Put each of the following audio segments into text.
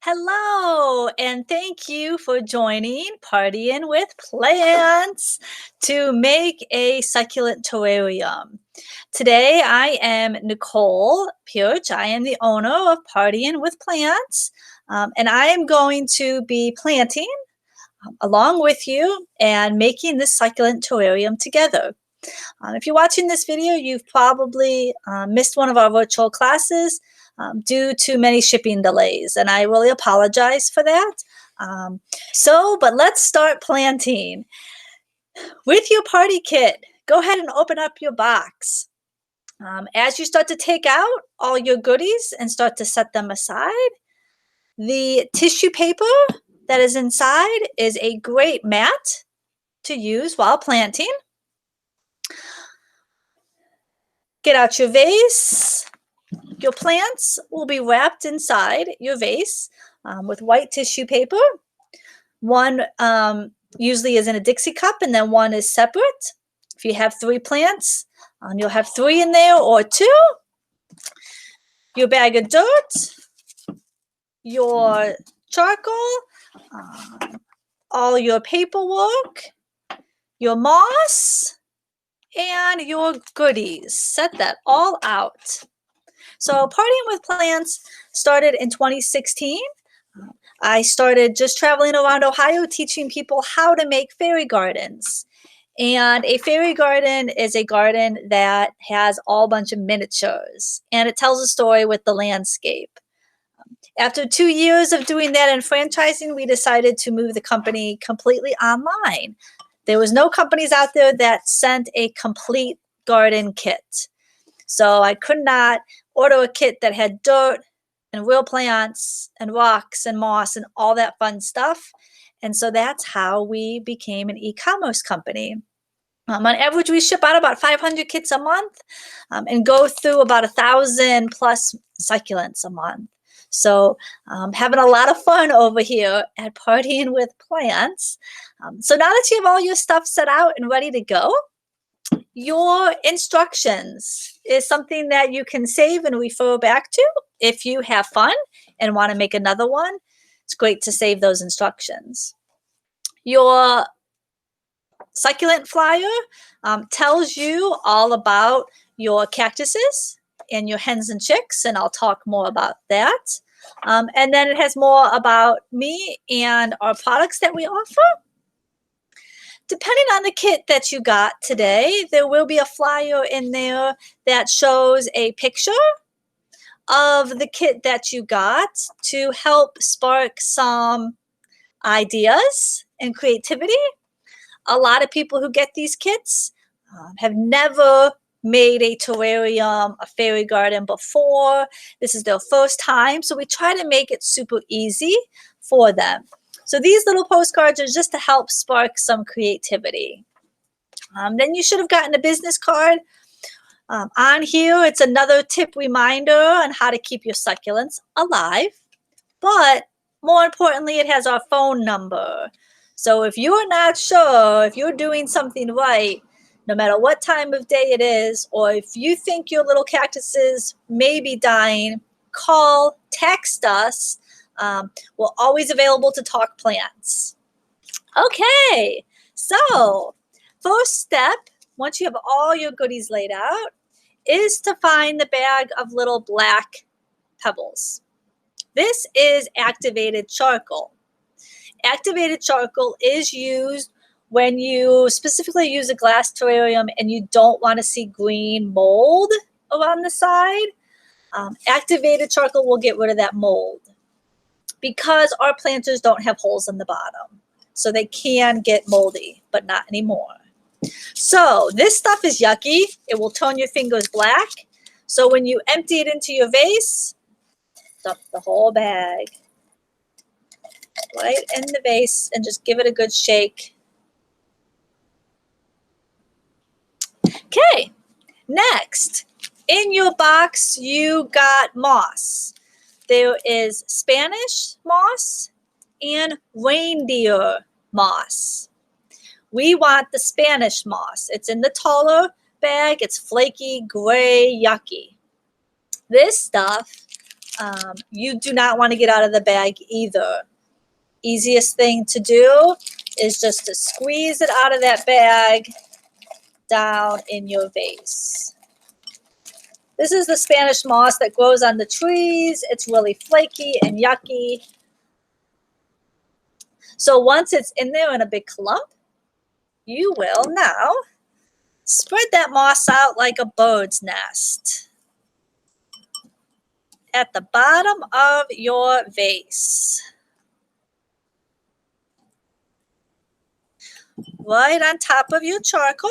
Hello, and thank you for joining Partying with Plants to make a succulent terrarium. Today I am Nicole Pirch. I am the owner of Partying with Plants, and I am going to be planting along with you and making this succulent terrarium together. If you're watching this video, you've probably missed one of our virtual classes due to many shipping delays, and I really apologize for that. But let's start planting. With your party kit, go ahead and open up your box. As you start to take out all your goodies and start to set them aside, the tissue paper that is inside is a great mat to use while planting. Get out your vase. Your plants will be wrapped inside your vase with white tissue paper. One usually is in a Dixie cup, and then one is separate. If you have 3 plants, you'll have 3 in there or 2. Your bag of dirt, your charcoal, all your paperwork, your moss, and your goodies. Set that all out. So Partying with Plants started in 2016. I started just traveling around Ohio teaching people how to make fairy gardens. And a fairy garden is a garden that has all bunch of miniatures, and it tells a story with the landscape. After 2 years of doing that and franchising, we decided to move the company completely online. There was no companies out there that sent a complete garden kit. So I could not order a kit that had dirt and real plants and rocks and moss and all that fun stuff. And so that's how we became an e-commerce company. On average, we ship out about 500 kits a month and go through about 1,000 plus succulents a month. So having a lot of fun over here at Partying with Plants. So now that you have all your stuff set out and ready to go, your instructions is something that you can save and refer back to if you have fun and want to make another one. It's great to save those instructions. Your succulent flyer tells you all about your cactuses and your hens and chicks, and I'll talk more about that. And then it has more about me and our products that we offer. Depending on the kit that you got today, there will be a flyer in there that shows a picture of the kit that you got to help spark some ideas and creativity. A lot of people who get these kits have never made a terrarium, a fairy garden before. This is their first time, so we try to make it super easy for them. So these little postcards are just to help spark some creativity. Then you should have gotten a business card. On here, it's another tip reminder on how to keep your succulents alive. But more importantly, it has our phone number. So if you're not sure if you're doing something right, no matter what time of day it is, or if you think your little cactuses may be dying, call, text us. We're always available to talk plants. Okay, so first step, once you have all your goodies laid out, is to find the bag of little black pebbles. This is activated charcoal. Activated charcoal is used when you specifically use a glass terrarium and you don't want to see green mold around the side. Activated charcoal will get rid of that mold, because our planters don't have holes in the bottom. So they can get moldy, but not anymore. So this stuff is yucky. It will turn your fingers black. So when you empty it into your vase, dump the whole bag right in the vase and just give it a good shake. Okay, next, in your box, you got moss. There is Spanish moss and reindeer moss. We want the Spanish moss. It's in the taller bag. It's flaky, gray, yucky. This stuff You do not want to get out of the bag either. Easiest thing to do is just to squeeze it out of that bag down in your vase. This is the Spanish moss that grows on the trees. It's really flaky and yucky. So once it's in there in a big clump, you will now spread that moss out like a bird's nest at the bottom of your vase. Right on top of your charcoal.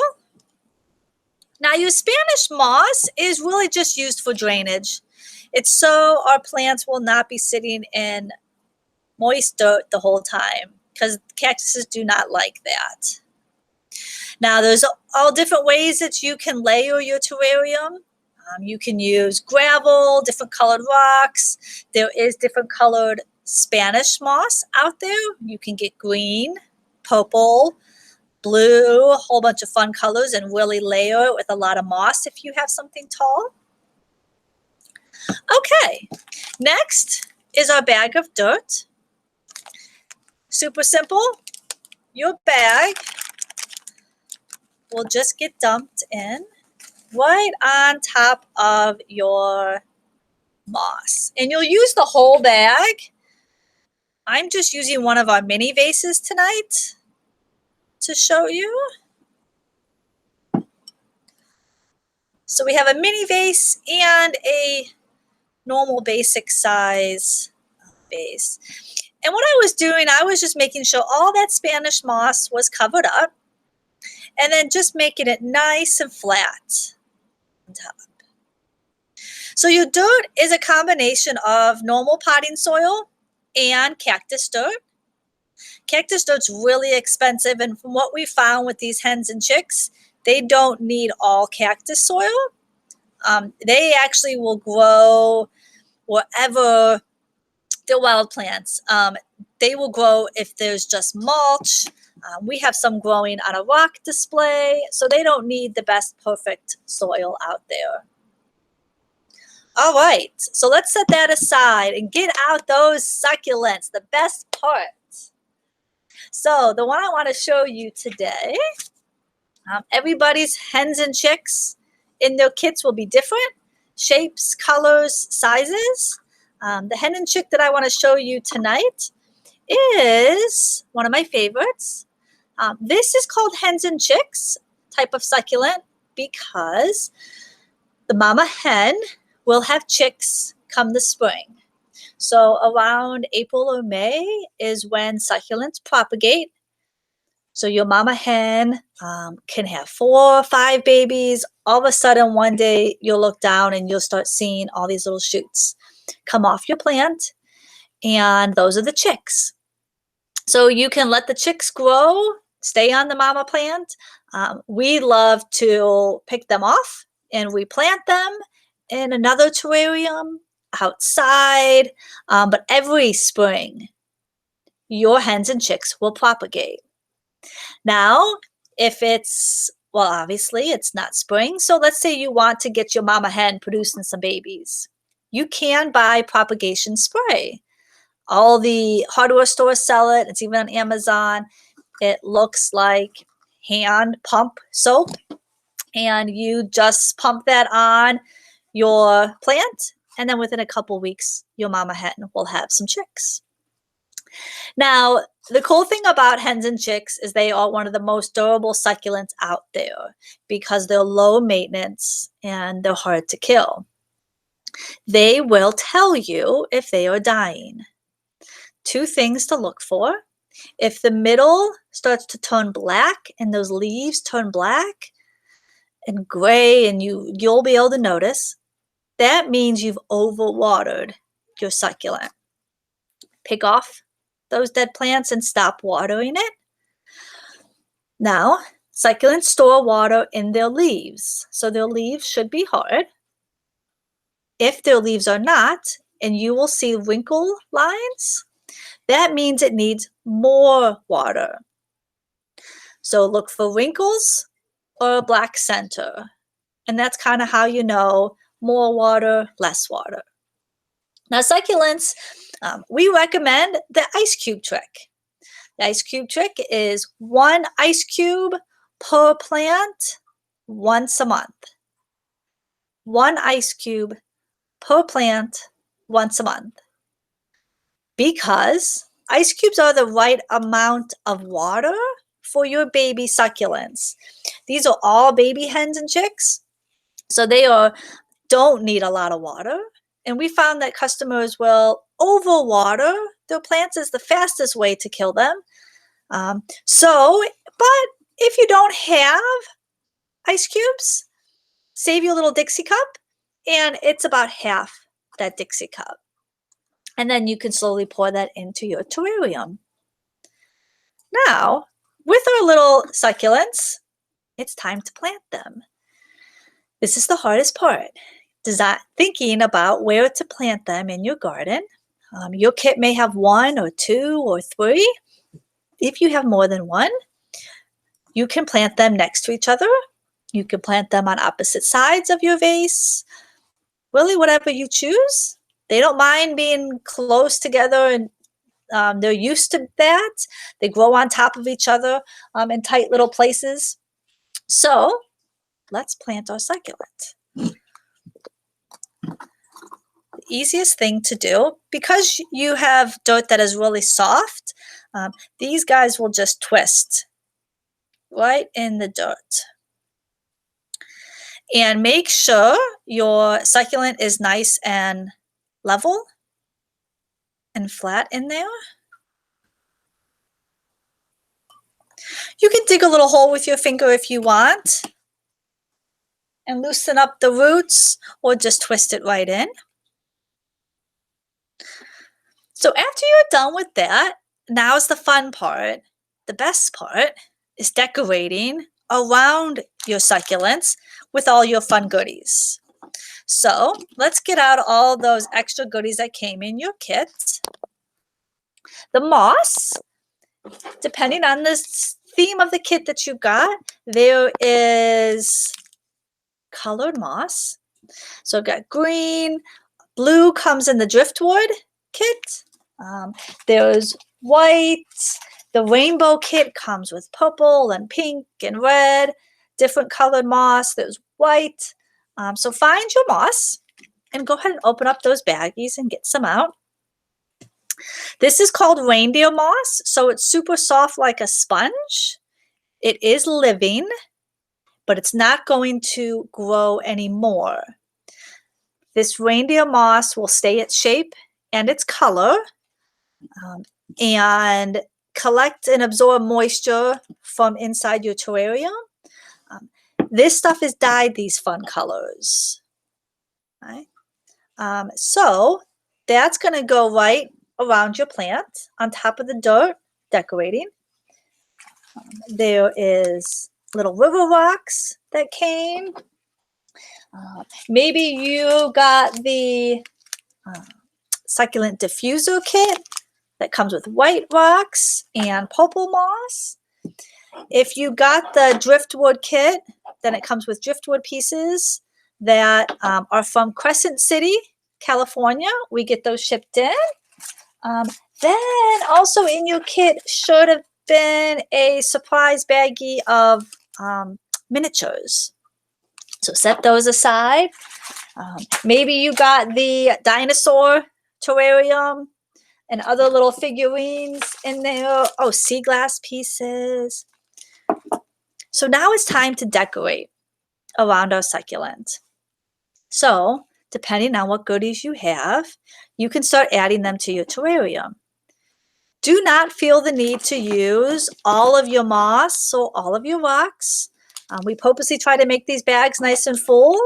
Now your Spanish moss is really just used for drainage. It's so our plants will not be sitting in moist dirt the whole time because cactuses do not like that. Now there's all different ways that you can layer your terrarium. You can use gravel, different colored rocks. There is different colored Spanish moss out there. You can get green, purple, blue, a whole bunch of fun colors and really layer it with a lot of moss if you have something tall. Okay, next is our bag of dirt. Super simple. Your bag will just get dumped in right on top of your moss. And you'll use the whole bag. I'm just using one of our mini vases tonight to show you. So we have a mini vase and a normal basic size vase. And what I was doing, I was just making sure all that Spanish moss was covered up and then just making it nice and flat on top. So your dirt is a combination of normal potting soil and cactus dirt. Cactus dirt's really expensive, and from what we found with these hens and chicks, they don't need all cactus soil. They actually will grow wherever they're wild plants. They will grow if there's just mulch. We have some growing on a rock display, so they don't need the best perfect soil out there. All right, so let's set that aside and get out those succulents, the best part. So the one I want to show you today, everybody's hens and chicks in their kits will be different, shapes, colors, sizes. The hen and chick that I want to show you tonight is one of my favorites. This is called hens and chicks type of succulent because the mama hen will have chicks come the spring. So around April or May is when succulents propagate. So your mama hen can have 4 or 5 babies. All of a sudden one day you'll look down and you'll start seeing all these little shoots come off your plant, and those are the chicks. So you can let the chicks grow, stay on the mama plant. We love to pick them off and replant them in another terrarium outside, but every spring your hens and chicks will propagate. Now, if it's, well, obviously it's not spring, so let's say you want to get your mama hen producing some babies. You can buy propagation spray. All the hardware stores sell it. It's even on Amazon. It looks like hand pump soap, and you just pump that on your plant, and then within a couple weeks, your mama hen will have some chicks. Now, the cool thing about hens and chicks is they are one of the most durable succulents out there because they're low maintenance and they're hard to kill. They will tell you if they are dying. 2 things to look for. If the middle starts to turn black and those leaves turn black and gray and you'll be able to notice, that means you've overwatered your succulent. Pick off those dead plants and stop watering it. Now, succulents store water in their leaves, so their leaves should be hard. If their leaves are not, and you will see wrinkle lines, that means it needs more water. So look for wrinkles or a black center. And that's kind of how you know more water, less water. Now, succulents, we recommend the ice cube trick. The ice cube trick is 1 ice cube per plant once a month. 1 ice cube per plant once a month. Because ice cubes are the right amount of water for your baby succulents. These are all baby hens and chicks, so they don't need a lot of water. And we found that customers will overwater their plants is the fastest way to kill them. But if you don't have ice cubes, save your little Dixie cup, and it's about half that Dixie cup. And then you can slowly pour that into your terrarium. Now, with our little succulents, it's time to plant them. This is the hardest part, thinking about where to plant them in your garden. Your kit may have 1 or 2 or 3. If you have more than 1, you can plant them next to each other. You can plant them on opposite sides of your vase. Really, whatever you choose. They don't mind being close together, and they're used to that. They grow on top of each other in tight little places. So let's plant our succulent. The easiest thing to do, because you have dirt that is really soft, these guys will just twist right in the dirt. And make sure your succulent is nice and level and flat in there. You can dig a little hole with your finger if you want and loosen up the roots, or just twist it right in. So after you're done with that, now's the fun part. The best part is decorating around your succulents with all your fun goodies. So let's get out all those extra goodies that came in your kit. The moss, depending on the theme of the kit that you got, there is colored moss. So I've got green, blue comes in the driftwood kit. There's white. The rainbow kit comes with purple and pink and red, different colored moss. There's white. So find your moss and go ahead and open up those baggies and get some out. This is called reindeer moss, so it's super soft like a sponge. It is living, but it's not going to grow anymore. This reindeer moss will stay its shape and its color and collect and absorb moisture from inside your terrarium. This stuff is dyed these fun colors. Right? So that's going to go right around your plant on top of the dirt decorating. There is little river rocks that came. Maybe you got the succulent diffuser kit that comes with white rocks and purple moss. If you got the driftwood kit, then it comes with driftwood pieces that are from Crescent City, California. We get those shipped in. Then also in your kit should have been a surprise baggie of miniatures. So set those aside. Maybe you got the dinosaur terrarium and other little figurines in there. Oh, sea glass pieces. So now it's time to decorate around our succulent. So depending on what goodies you have, you can start adding them to your terrarium. Do not feel the need to use all of your moss or all of your rocks. We purposely try to make these bags nice and full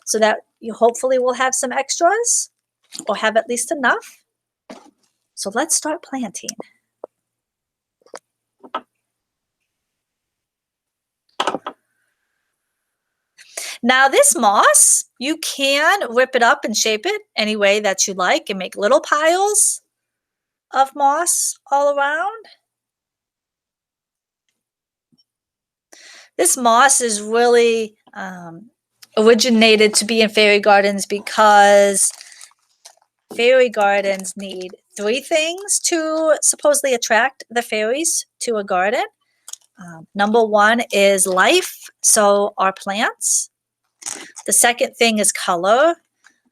so that you hopefully will have some extras or have at least enough. So let's start planting. Now this moss, you can rip it up and shape it any way that you like and make little piles of moss all around. This moss is really originated to be in fairy gardens because fairy gardens need 3 things to supposedly attract the fairies to a garden. Number 1 is life, so our plants. The second thing is color.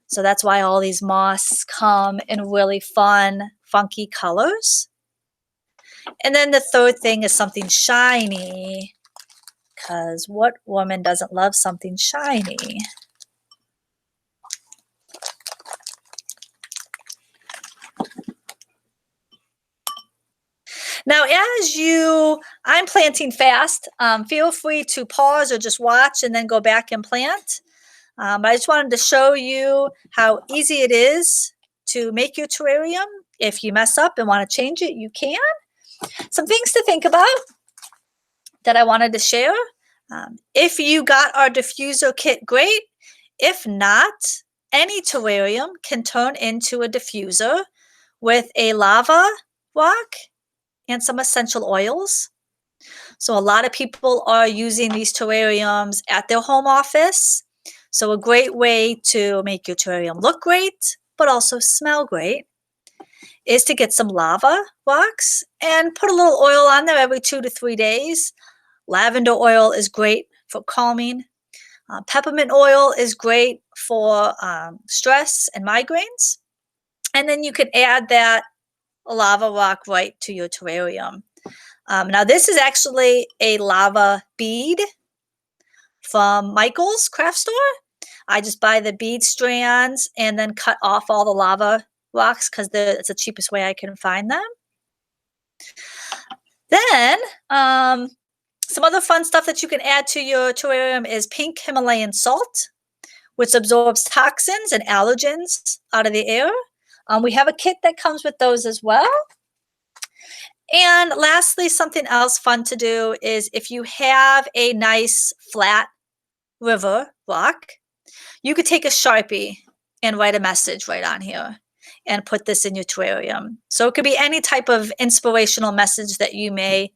So that's why all these moss come in really fun, funky colors. And then the third thing is something shiny, because what woman doesn't love something shiny? Now, I'm planting fast. Feel free to pause or just watch and then go back and plant. But I just wanted to show you how easy it is to make your terrarium. If you mess up and want to change it, you can. Some things to think about that I wanted to share. If you got our diffuser kit, great. If not, any terrarium can turn into a diffuser with a lava rock and some essential oils. So a lot of people are using these terrariums at their home office. So a great way to make your terrarium look great, but also smell great, is to get some lava rocks and put a little oil on there every 2 to 3 days. Lavender oil is great for calming. Peppermint oil is great for stress and migraines. And then you can add that lava rock right to your terrarium. Now this is actually a lava bead from Michael's craft store. I just buy the bead strands and then cut off all the lava rocks because it's the cheapest way I can find them. Then some other fun stuff that you can add to your terrarium is pink Himalayan salt, which absorbs toxins and allergens out of the air. We have a kit that comes with those as well. And lastly, something else fun to do is if you have a nice flat river rock, you could take a Sharpie and write a message right on here and put this in your terrarium. So it could be any type of inspirational message that you may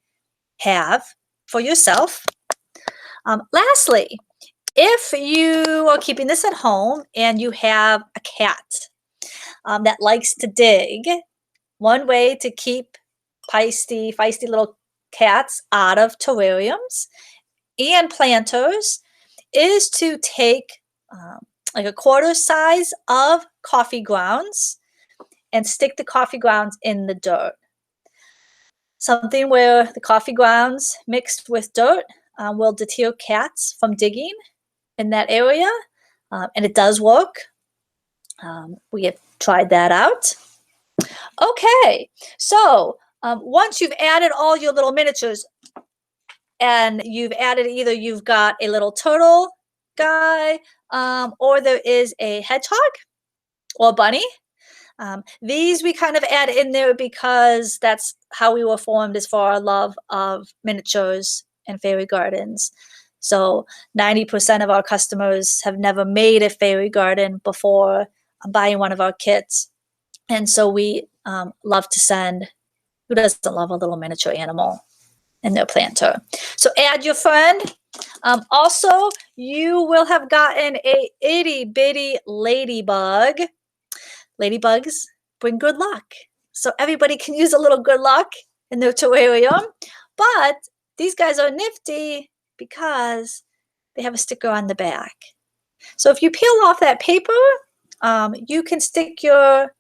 have for yourself. Lastly, if you are keeping this at home and you have a cat that likes to dig, one way to keep feisty little cats out of terrariums and planters is to take like a quarter size of coffee grounds and stick the coffee grounds in the dirt. Something where the coffee grounds mixed with dirt will deter cats from digging in that area, and it does work. We have tried that out. Okay, so once you've added all your little miniatures and you've got a little turtle guy or there is a hedgehog or bunny. These we kind of add in there because that's how we were formed as for our love of miniatures and fairy gardens. So 90% of our customers have never made a fairy garden before buying one of our kits. And so we love to send, who doesn't love a little miniature animal in their planter? So add your friend. Also, you will have gotten a itty bitty ladybug. Ladybugs bring good luck. So everybody can use a little good luck in their terrarium. But these guys are nifty because they have a sticker on the back. So if you peel off that paper, you can stick your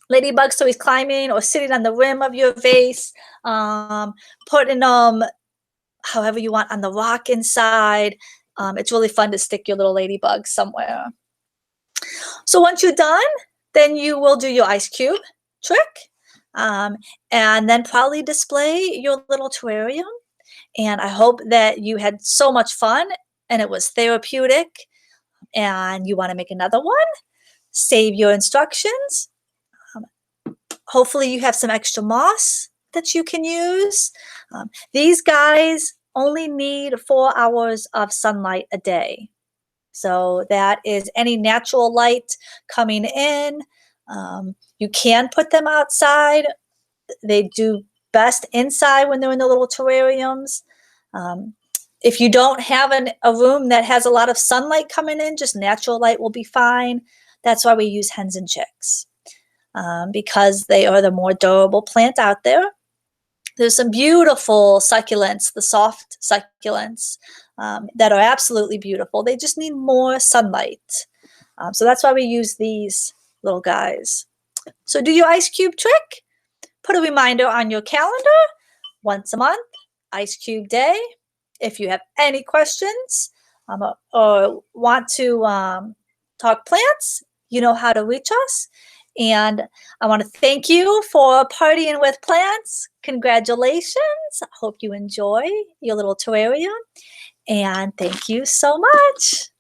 ladybug so he's climbing or sitting on the rim of your vase, putting them however you want on the rock inside. It's really fun to stick your little ladybug somewhere. So once you're done, then you will do your ice cube trick and then probably display your little terrarium. And I hope that you had so much fun and it was therapeutic and you want to make another one. Save your instructions. Hopefully you have some extra moss that you can use. These guys only need 4 hours of sunlight a day. So that is any natural light coming in. You can put them outside. They do best inside when they're in the little terrariums. If you don't have a room that has a lot of sunlight coming in, just natural light will be fine. That's why we use hens and chicks, because they are the more durable plant out there. There's some beautiful succulents, the soft succulents, that are absolutely beautiful. They just need more sunlight. So that's why we use these little guys. So do your ice cube trick. Put a reminder on your calendar once a month, ice cube day. If you have any questions or want to talk plants, you know how to reach us. And I want to thank you for partying with plants. Congratulations. I hope you enjoy your little terrarium. And thank you so much.